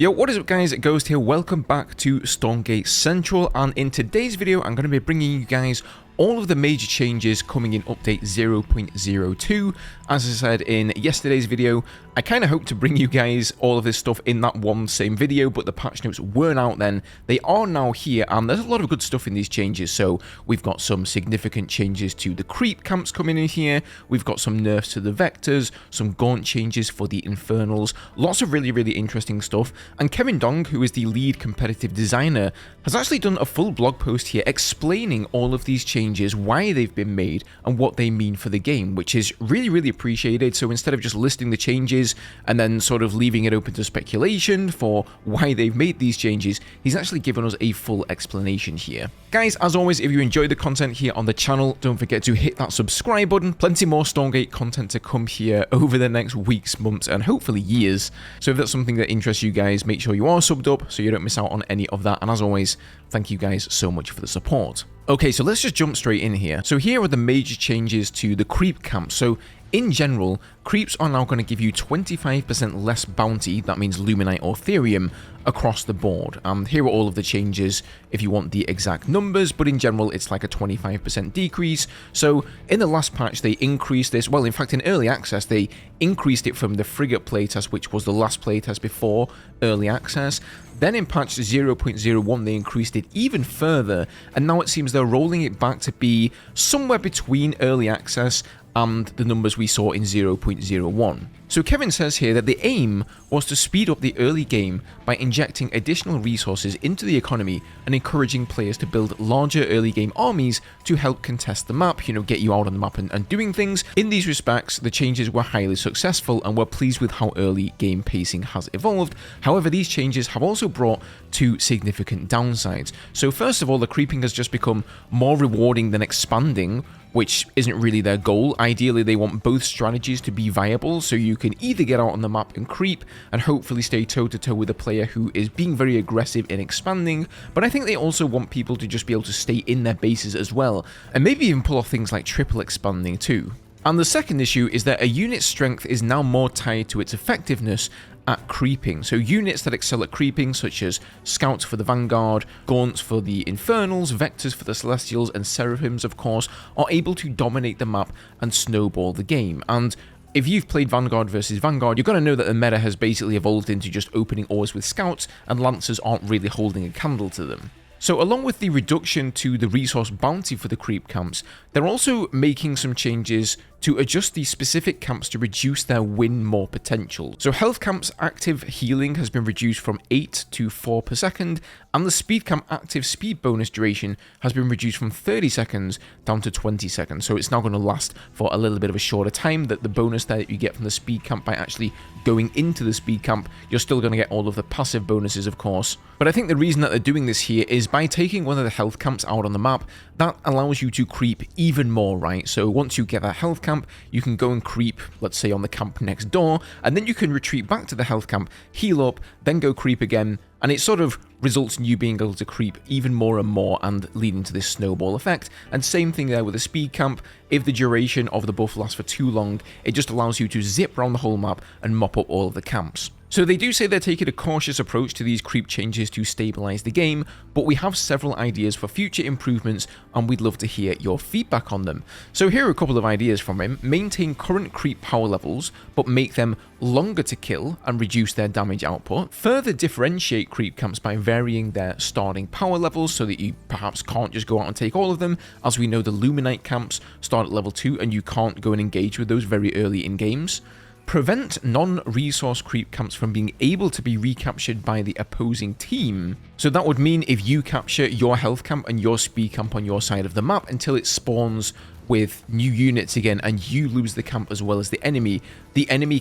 Yo, what is up guys, Ghost here, welcome back to Stormgate Central, and in today's video I'm going to be bringing you guys all of the major changes coming in update 0.02. As I said in yesterday's video, I kind of hope to bring you guys all of this stuff in that one same video, but the patch notes weren't out then. They are now here, and there's a lot of good stuff in these changes. So we've got some significant changes to the creep camps coming in here, we've got some nerfs to the vectors, some Gaunt changes for the Infernals, lots of really interesting stuff. And Kevin Dong, who is the lead competitive designer, has actually done a full blog post here explaining all of these changes, why they've been made, and what they mean for the game, which is really appreciated. So instead of just listing the changes and then sort of leaving it open to speculation for why they've made these changes, he's actually given us a full explanation here. Guys, as always, if you enjoy the content here on the channel, don't forget to hit that subscribe button. Plenty more Stormgate content to come here over the next weeks, months, and hopefully years. So if that's something that interests you guys, make sure you are subbed up so you don't miss out on any of that. And as always, thank you guys so much for the support. Okay, so let's just jump straight in here. So here are the major changes to the creep camp. So in general, creeps are now going to give you 25% less bounty, that means Luminite or Therium, across the board. And here are all of the changes if you want the exact numbers, but in general it's like a 25% decrease. So in the last patch they increased this, well in fact in early access they increased it from the frigate playtest, which was the last playtest before early access. Then in patch 0.01 they increased it even further, and now it seems they're rolling it back to be somewhere between early access and the numbers we saw in 0.01. So Kevin says here that the aim was to speed up the early game by injecting additional resources into the economy and encouraging players to build larger early game armies to help contest the map, you know, get you out on the map and doing things. In these respects, the changes were highly successful and we're pleased with how early game pacing has evolved. However, these changes have also brought two significant downsides. So first of all, the creeping has just become more rewarding than expanding, which isn't really their goal. Ideally, they want both strategies to be viable, so you can either get out on the map and creep and hopefully stay toe-to-toe with a player who is being very aggressive in expanding, but I think they also want people to just be able to stay in their bases as well, and maybe even pull off things like triple expanding too. And the second issue is that a unit's strength is now more tied to its effectiveness at creeping. So units that excel at creeping, such as Scouts for the Vanguard, Gaunts for the Infernals, Vectors for the Celestials, and Seraphims of course, are able to dominate the map and snowball the game. And if you've played Vanguard versus Vanguard, you're going to know that the meta has basically evolved into just opening ores with Scouts, and Lancers aren't really holding a candle to them. So along with the reduction to the resource bounty for the creep camps, they're also making some changes to adjust these specific camps to reduce their win more potential. So health camp's active healing has been reduced from 8 to 4 per second, and the speed camp active speed bonus duration has been reduced from 30 seconds down to 20 seconds. So it's now going to last for a little bit of a shorter time. That the bonus there that you get from the speed camp by actually going into the speed camp, you're still going to get all of the passive bonuses of course. But I think the reason that they're doing this here is by taking one of the health camps out on the map, that allows you to creep even more, right? So once you get that health camp, you can go and creep, let's say on the camp next door, and then you can retreat back to the health camp, heal up, then go creep again, and it sort of results in you being able to creep even more and more and leading to this snowball effect. And same thing there with the speed camp. If the duration of the buff lasts for too long, it just allows you to zip around the whole map and mop up all of the camps. So they do say they're taking a cautious approach to these creep changes to stabilize the game, but we have several ideas for future improvements and we'd love to hear your feedback on them. So here are a couple of ideas from him. Maintain current creep power levels, but make them longer to kill and reduce their damage output. Further differentiate creep camps by varying their starting power levels so that you perhaps can't just go out and take all of them. As we know, the Luminite camps start at level 2 and you can't go and engage with those very early in games. Prevent non-resource creep camps from being able to be recaptured by the opposing team. So that would mean if you capture your health camp and your speed camp on your side of the map until it spawns with new units again and you lose the camp as well as the enemy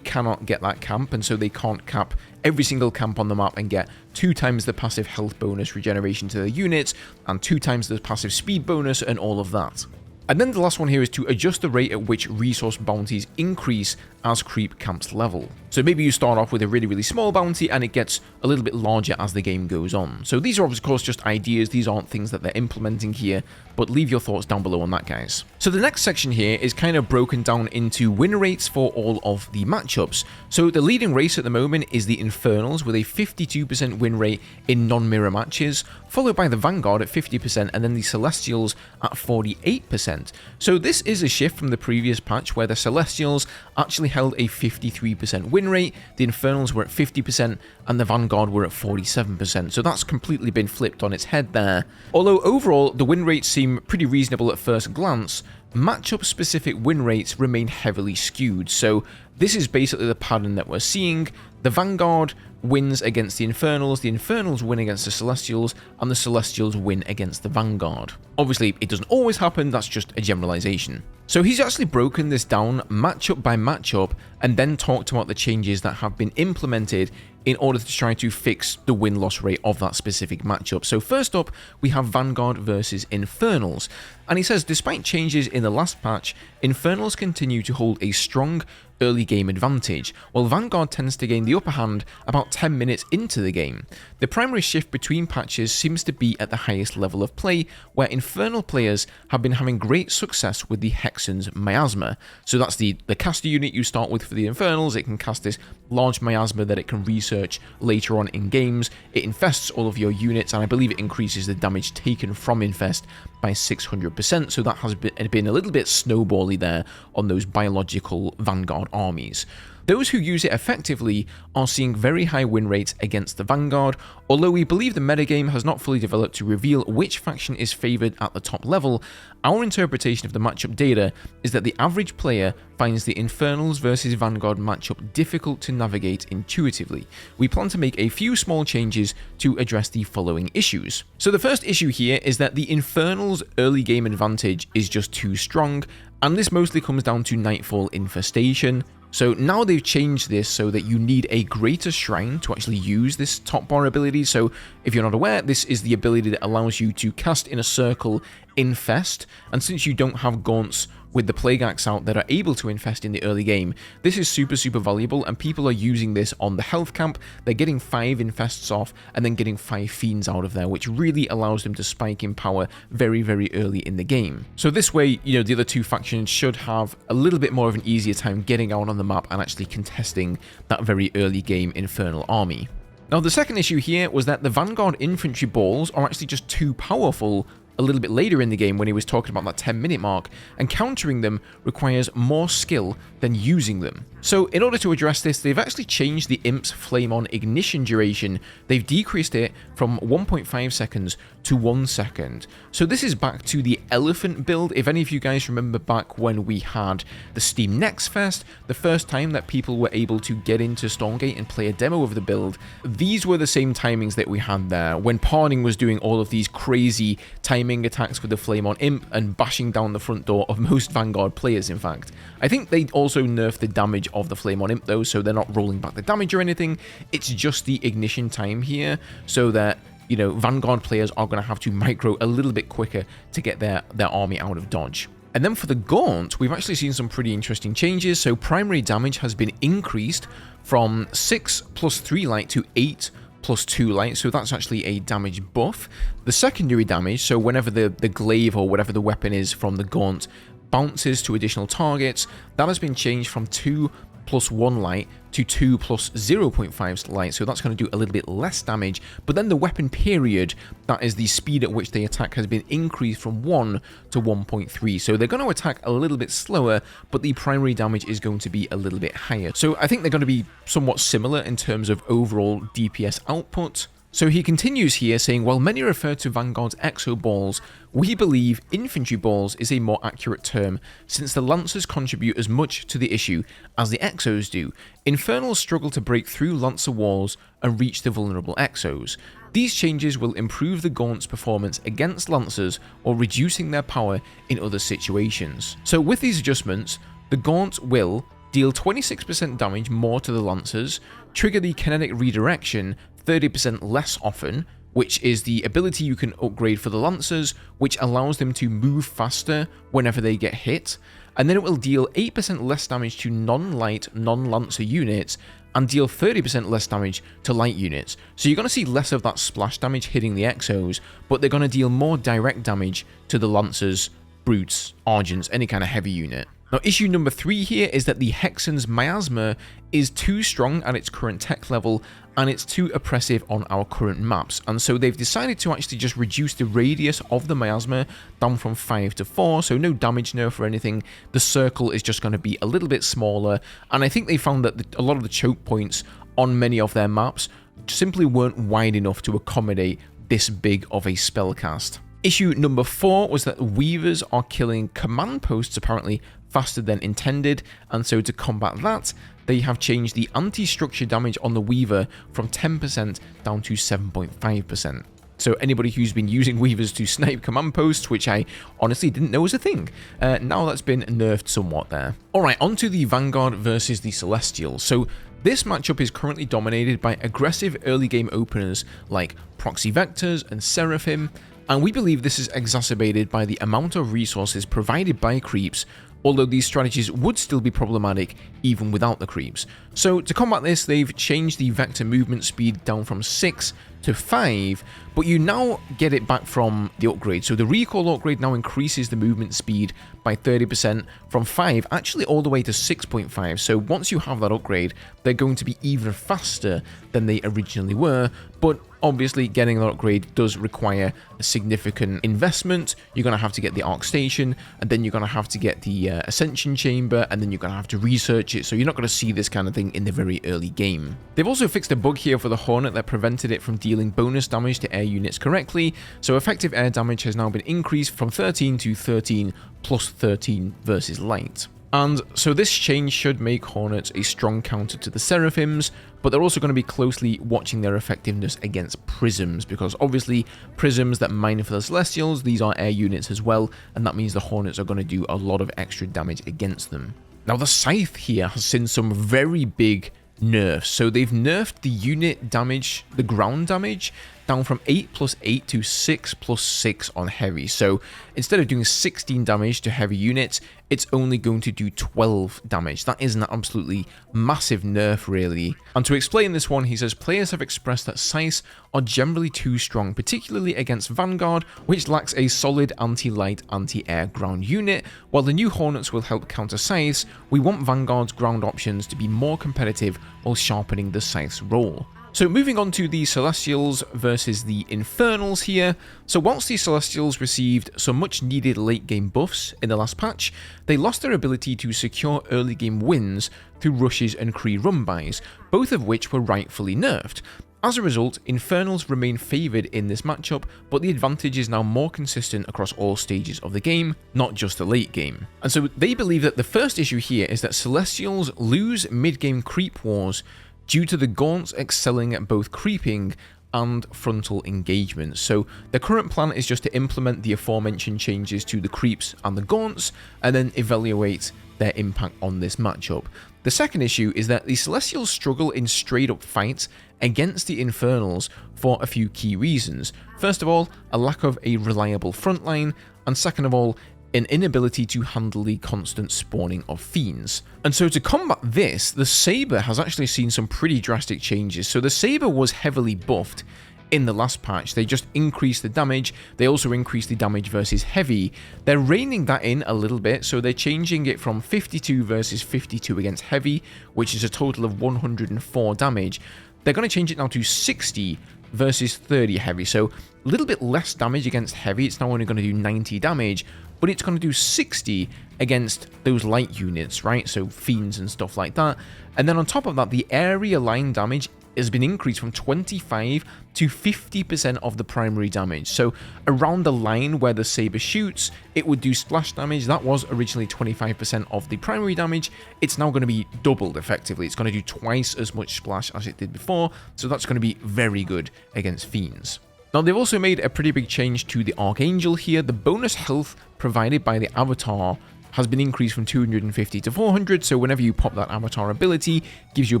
cannot get that camp, and so they can't cap every single camp on the map and get 2 times the passive health bonus regeneration to their units and 2 times the passive speed bonus and all of that. And then the last one here is to adjust the rate at which resource bounties increase as creep camps level. So maybe you start off with a really, really small bounty and it gets a little bit larger as the game goes on. So these are of course just ideas, these aren't things that they're implementing here, but leave your thoughts down below on that, guys. So the next section here is kind of broken down into win rates for all of the matchups. So the leading race at the moment is the Infernals with a 52% win rate in non-mirror matches, followed by the Vanguard at 50% and then the Celestials at 48%. So this is a shift from the previous patch where the Celestials actually held a 53% win rate, the Infernals were at 50%, and the Vanguard were at 47%. So that's completely been flipped on its head there. Although overall the win rates seem pretty reasonable at first glance, matchup specific win rates remain heavily skewed. So this is basically the pattern that we're seeing. The Vanguard wins against the Infernals win against the Celestials, and the Celestials win against the Vanguard. Obviously, it doesn't always happen, that's just a generalization. So he's actually broken this down matchup by matchup and then talked about the changes that have been implemented in order to try to fix the win-loss rate of that specific matchup. So first up, we have Vanguard versus Infernals. And he says, despite changes in the last patch, Infernals continue to hold a strong early game advantage, while Vanguard tends to gain the upper hand about 10 minutes into the game. The primary shift between patches seems to be at the highest level of play, where Infernal players have been having great success with the Hexen Miasma. So that's the caster unit you start with for the Infernals. It can cast this large miasma that it can research later on in games. It infests all of your units, and I believe it increases the damage taken from infest by 600%, so that has been a little bit snowbally there on those biological Vanguard armies. Those who use it effectively are seeing very high win rates against the Vanguard, although we believe the metagame has not fully developed to reveal which faction is favoured at the top level. Our interpretation of the matchup data is that the average player finds the Infernals versus Vanguard matchup difficult to navigate intuitively. We plan to make a few small changes to address the following issues. So the first issue here is that the Infernals' early game advantage is just too strong, and this mostly comes down to Nightfall Infestation. So now they've changed this so that you need a greater shrine to actually use this top bar ability. So if you're not aware, this is the ability that allows you to cast in a circle, infest, and since you don't have Gaunts with the Plague Axe out that are able to infest in the early game, this is super valuable, and people are using this on the health camp. They're getting 5 infests off and then getting 5 fiends out of there, which really allows them to spike in power very early in the game. So this way, you know, the other two factions should have a little bit more of an easier time getting out on the map and actually contesting that very early game Infernal army. Now the second issue here was that the Vanguard infantry balls are actually just too powerful a little bit later in the game when he was talking about that 10-minute mark, and countering them requires more skill than using them. So in order to address this, they've actually changed the Imp's Flame On ignition duration. They've decreased it from 1.5 seconds to 1 second. So this is back to the Elephant build. If any of you guys remember back when we had the Steam Next Fest, the first time that people were able to get into Stormgate and play a demo of the build, these were the same timings that we had there, when Parning was doing all of these crazy timing attacks with the Flame On Imp and bashing down the front door of most Vanguard players, in fact. I think they also nerfed the damage of the Flame On Imp though, so they're not rolling back the damage or anything. It's just the ignition time here, so that, you know, Vanguard players are going to have to micro a little bit quicker to get their army out of dodge. And then for the Gaunt, we've actually seen some pretty interesting changes. So primary damage has been increased from 6 plus 3 light to 8 plus 2 light, so that's actually a damage buff. The secondary damage, so whenever the glaive or whatever the weapon is from the Gaunt bounces to additional targets, that has been changed from 2 plus 1 light to 2 plus 0.5 light, so that's going to do a little bit less damage. But then the weapon period, that is the speed at which they attack, has been increased from 1 to 1.3, so they're going to attack a little bit slower, but the primary damage is going to be a little bit higher. So I think they're going to be somewhat similar in terms of overall DPS output. So he continues here saying, while many refer to Vanguard's Exo Balls, we believe Infantry Balls is a more accurate term, since the Lancers contribute as much to the issue as the Exos do. Infernals struggle to break through Lancer walls and reach the vulnerable Exos. These changes will improve the Gaunt's performance against Lancers or reducing their power in other situations. So with these adjustments, the Gaunt will deal 26% damage more to the Lancers, trigger the kinetic redirection 30% less often, which is the ability you can upgrade for the Lancers, which allows them to move faster whenever they get hit, and then it will deal 8% less damage to non-light, non-Lancer units, and deal 30% less damage to light units. So you're going to see less of that splash damage hitting the Exos, but they're going to deal more direct damage to the Lancers, Brutes, Argents, any kind of heavy unit. Now, issue number 3 here is that the Hexen Miasma is too strong at its current tech level, and it's too oppressive on our current maps. And so they've decided to actually just reduce the radius of the Miasma down from 5 to 4, so no damage nerf or anything. The circle is just going to be a little bit smaller, and I think they found that a lot of the choke points on many of their maps simply weren't wide enough to accommodate this big of a spellcast. Issue number 4 was that Weavers are killing command posts apparently faster than intended, and so to combat that, they have changed the anti-structure damage on the Weaver from 10% down to 7.5%. So anybody who's been using Weavers to snipe command posts, which I honestly didn't know was a thing, now that's been nerfed somewhat there. Alright, on to the Vanguard versus the Celestials. So this matchup is currently dominated by aggressive early game openers like Proxy Vectors and Seraphim, and we believe this is exacerbated by the amount of resources provided by creeps, although these strategies would still be problematic even without the creeps. So to combat this, they've changed the vector movement speed down from 6 to 5, but you now get it back from the upgrade. So the recall upgrade now increases the movement speed by 30% from 5 actually all the way to 6.5. So once you have that upgrade, they're going to be even faster than they originally were, but obviously getting that upgrade does require a significant investment. You're going to have to get the Arc Station, and then you're going to have to get the Ascension Chamber, and then you're going to have to research it, so you're not going to see this kind of thing in the very early game. They've also fixed a bug here for the Hornet that prevented it from dealing bonus damage to air units correctly, so effective air damage has now been increased from 13 to 13 plus 13 versus light. And so this change should make Hornets a strong counter to the Seraphims, but they're also going to be closely watching their effectiveness against Prisms, because obviously Prisms that mine for the Celestials, these are air units as well, and that means the Hornets are going to do a lot of extra damage against them. Now the Scythe here has seen some very big nerfs. So they've nerfed the unit damage, the ground damage, down from 8 plus 8 to 6 plus 6 on heavy. So instead of doing 16 damage to heavy units, it's only going to do 12 damage. That is an absolutely massive nerf, really. And to explain this one, he says players have expressed that Scythes are generally too strong, particularly against Vanguard, which lacks a solid anti-light, anti-air ground unit. While the new Hornets will help counter Scythes, we want Vanguard's ground options to be more competitive while sharpening the Scythe's role. So moving on to the Celestials versus the Infernals here. So whilst the Celestials received some much needed late game buffs in the last patch, they lost their ability to secure early game wins through rushes and Kree run-bys, both of which were rightfully nerfed. As a result, Infernals remain favoured in this matchup, but the advantage is now more consistent across all stages of the game, not just the late game. And so they believe that the first issue here is that Celestials lose mid-game creep wars due to the Gaunts excelling at both creeping and frontal engagement. So the current plan is just to implement the aforementioned changes to the creeps and the Gaunts, and then evaluate their impact on this matchup. The second issue is that the Celestials struggle in straight up fights against the Infernals for a few key reasons. First of all, a lack of a reliable frontline, and second of all, an inability to handle the constant spawning of fiends. And so to combat this, the Saber has actually seen some pretty drastic changes. So the Saber was heavily buffed in the last patch. They just increased the damage. They also increased the damage versus heavy. They're reining that in a little bit, so they're changing it from 52 versus 52 against heavy, which is a total of 104 damage. They're going to change it now to 60 versus 30 heavy, so a little bit less damage against heavy. It's now only going to do 90 damage, but it's going to do 60 against those light units, right? So fiends and stuff like that. And then on top of that, the area line damage has been increased from 25 to 50% of the primary damage. So around the line where the Saber shoots, it would do splash damage. That was originally 25% of the primary damage. It's now going to be doubled effectively. It's going to do twice as much splash as it did before. So that's going to be very good against fiends. Now, they've also made a pretty big change to the Archangel here. The bonus health provided by the avatar has been increased from 250 to 400, so whenever you pop that avatar ability, gives you a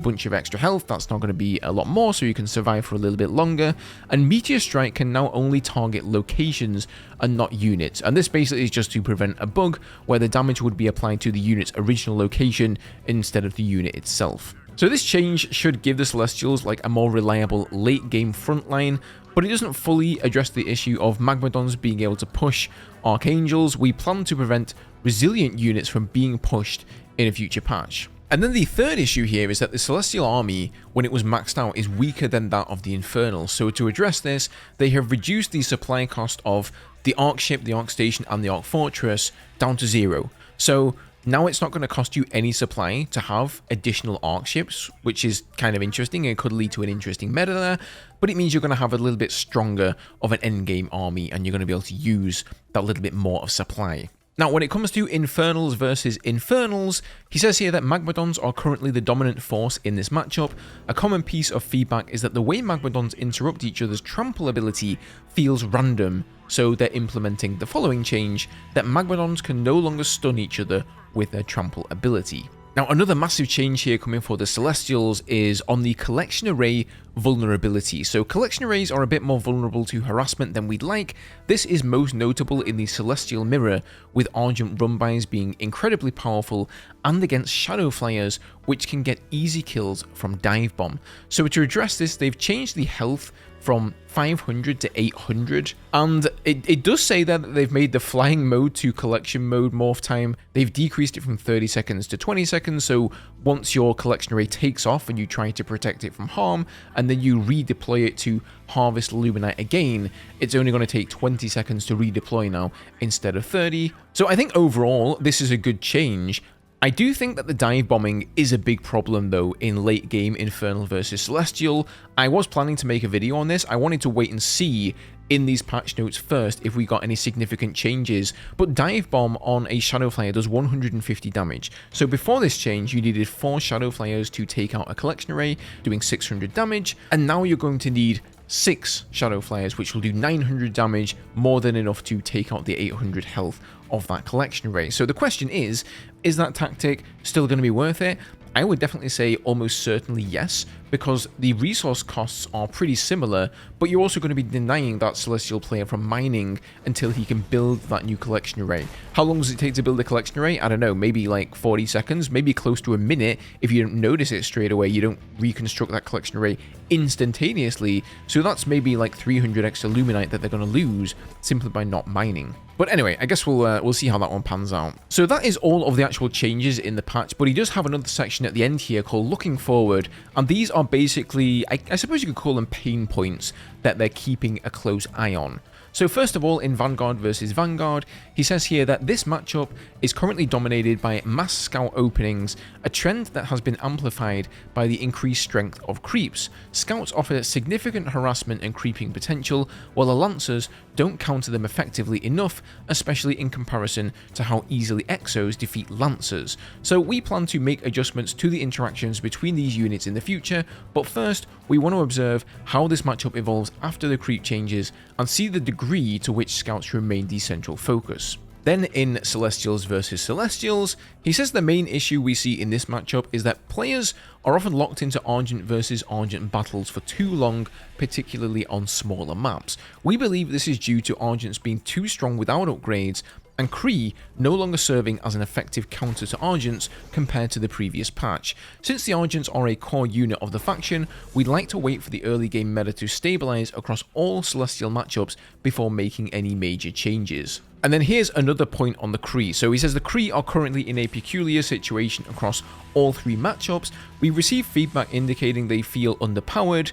bunch of extra health. That's not going to be a lot more, so you can survive for a little bit longer. And Meteor Strike can now only target locations and not units, and this basically is just to prevent a bug where the damage would be applied to the unit's original location instead of the unit itself. So this change should give the Celestials like a more reliable late game frontline, but it doesn't fully address the issue of Magmadons being able to push Archangels. We plan to prevent resilient units from being pushed in a future patch. And then the third issue here is that the Celestial army, when it was maxed out, is weaker than that of the Infernals. So to address this, they have reduced the supply cost of the Arc Ship, the Arc Station, and the Arc Fortress down to 0. So now it's not going to cost you any supply to have additional Arc Ships, which is kind of interesting and could lead to an interesting meta there, but it means you're going to have a little bit stronger of an endgame army, and you're going to be able to use that little bit more of supply. Now, when it comes to Infernals versus Infernals, he says here that Magmadons are currently the dominant force in this matchup. A common piece of feedback is that the way Magmadons interrupt each other's trample ability feels random, so they're implementing the following change, that Magmadons can no longer stun each other with their trample ability. Now, another massive change here coming for the Celestials is on the Collection Array vulnerability. So Collection Arrays are a bit more vulnerable to harassment than we'd like. This is most notable in the Celestial Mirror, with Argent Rumbys being incredibly powerful and against Shadow Flyers, which can get easy kills from Dive Bomb. So to address this, they've changed the health from 500 to 800, and it does say that they've made the flying mode to collection mode morph time. They've decreased it from 30 seconds to 20 seconds, so once your collection array takes off and you try to protect it from harm, and then you redeploy it to harvest Luminite again, it's only going to take 20 seconds to redeploy now instead of 30. So I think overall this is a good change. I do think that the dive bombing is a big problem though in late game Infernal versus Celestial. I was planning to make a video on this. I wanted to wait and see in these patch notes first if we got any significant changes, but dive bomb on a Shadow Flyer does 150 damage. So before this change you needed 4 Shadow Flyers to take out a collection array doing 600 damage, and now you're going to need 6 Shadow Flyers, which will do 900 damage, more than enough to take out the 800 health of that collection array. So the question is that tactic still going to be worth it? I would definitely say almost certainly yes, because the resource costs are pretty similar, but you're also going to be denying that Celestial player from mining until he can build that new collection array. How long does it take to build a collection array? I don't know, maybe like 40 seconds, maybe close to a minute. If you don't notice it straight away, you don't reconstruct that collection array instantaneously, so that's maybe like 300 extra Luminite that they're going to lose simply by not mining. But anyway, I guess we'll see how that one pans out. So that is all of the actual changes in the patch, but he does have another section at the end here called Looking Forward, and these are basically, I suppose you could call them pain points that they're keeping a close eye on. So first of all, in Vanguard versus Vanguard, he says here that this matchup is currently dominated by mass scout openings, a trend that has been amplified by the increased strength of creeps. Scouts offer significant harassment and creeping potential, while the Lancers don't counter them effectively enough, especially in comparison to how easily Exos defeat Lancers. So we plan to make adjustments to the interactions between these units in the future, but first we want to observe how this matchup evolves after the creep changes and see the degree to which scouts remain the central focus. Then in Celestials versus Celestials, he says the main issue we see in this matchup is that players are often locked into Argent versus Argent battles for too long, particularly on smaller maps. We believe this is due to Argents being too strong without upgrades, and Kree no longer serving as an effective counter to Argents compared to the previous patch. Since the Argents are a core unit of the faction, we'd like to wait for the early game meta to stabilize across all Celestial matchups before making any major changes. And then here's another point on the Kree. So he says the Kree are currently in a peculiar situation across all 3 matchups. We received feedback indicating they feel underpowered.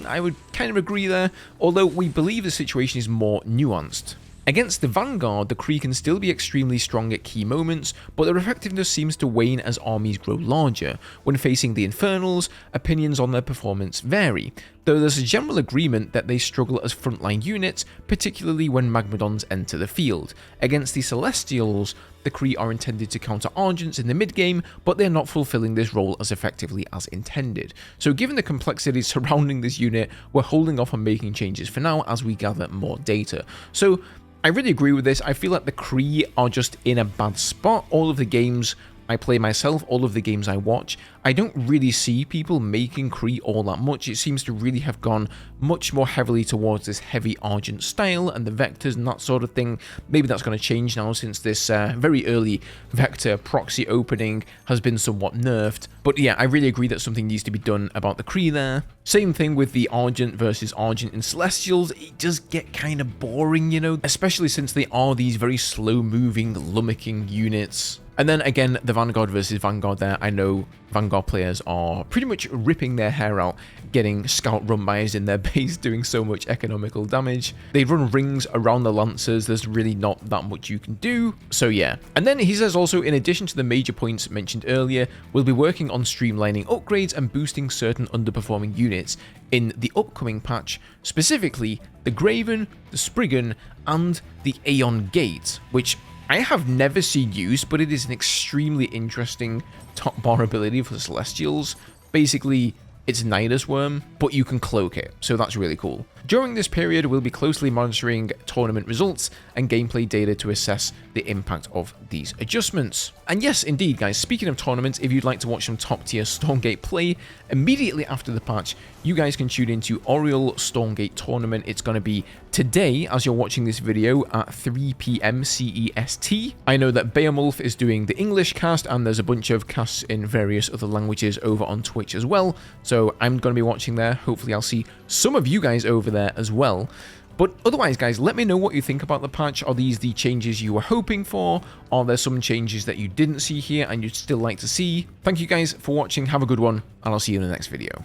I would kind of agree there, although we believe the situation is more nuanced. Against the Vanguard, the Kree can still be extremely strong at key moments, but their effectiveness seems to wane as armies grow larger. When facing the Infernals, opinions on their performance vary, though there's a general agreement that they struggle as frontline units, particularly when Magmadons enter the field. Against the Celestials, the Kree are intended to counter Argents in the mid-game, but they're not fulfilling this role as effectively as intended. So given the complexities surrounding this unit, we're holding off on making changes for now as we gather more data. So I really agree with this. I feel like the Kree are just in a bad spot. All of the games I play myself, all of the games I watch, I don't really see people making Kree all that much. It seems to really have gone much more heavily towards this heavy Argent style and the vectors and that sort of thing. Maybe that's going to change now since this very early vector proxy opening has been somewhat nerfed. But yeah, I really agree that something needs to be done about the Kree there. Same thing with the Argent versus Argent in Celestials. It does get kind of boring, you know, especially since they are these very slow-moving, lummoxing units. And then again, the Vanguard versus Vanguard there. I know Vanguard players are pretty much ripping their hair out, getting scout run-bys in their base, doing so much economical damage. They run rings around the Lancers. There's really not that much you can do. So yeah. And then he says also, in addition to the major points mentioned earlier, we'll be working on streamlining upgrades and boosting certain underperforming units in the upcoming patch, specifically the Graven, the Spriggan, and the Aeon Gate, which I have never seen used, but it is an extremely interesting top bar ability for Celestials. Basically, it's Nidus Worm, but you can cloak it, so that's really cool. During this period, we'll be closely monitoring tournament results and gameplay data to assess the impact of these adjustments. And yes, indeed, guys, speaking of tournaments, if you'd like to watch some top-tier Stormgate play, immediately after the patch, you guys can tune into Oriole Stormgate Tournament. It's going to be today, as you're watching this video, at 3 PM CEST. I know that Beowulf is doing the English cast, and there's a bunch of casts in various other languages over on Twitch as well, so I'm going to be watching there. Hopefully I'll see some of you guys over there as well. But otherwise, guys, let me know what you think about the patch. Are these the changes you were hoping for? Are there some changes that you didn't see here and you'd still like to see? Thank you guys for watching. Have a good one, and I'll see you in the next video.